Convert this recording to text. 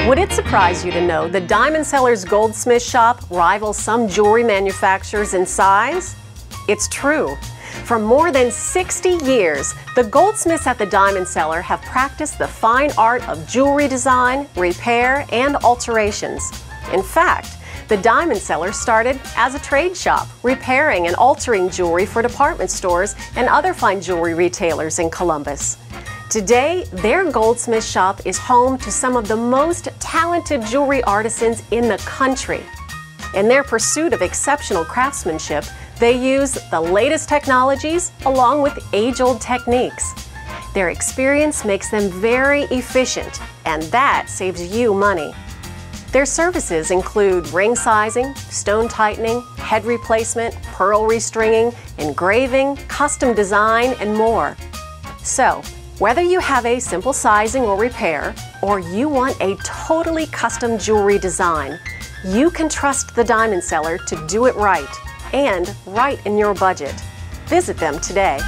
Would it surprise you to know the Diamond Seller's Goldsmith shop rivals some jewelry manufacturers in size? It's true. For more than 60 years, the goldsmiths at the Diamond Seller have practiced the fine art of jewelry design, repair, and alterations. In fact, the Diamond Seller started as a trade shop, repairing and altering jewelry for department stores and other fine jewelry retailers in Columbus. Today, their goldsmith shop is home to some of the most talented jewelry artisans in the country. In their pursuit of exceptional craftsmanship, they use the latest technologies along with age-old techniques. Their experience makes them very efficient, and that saves you money. Their services include ring sizing, stone tightening, head replacement, pearl restringing, engraving, custom design, and more. So, whether you have a simple sizing or repair, or you want a totally custom jewelry design, you can trust the Diamond Seller to do it right, and right in your budget. Visit them today.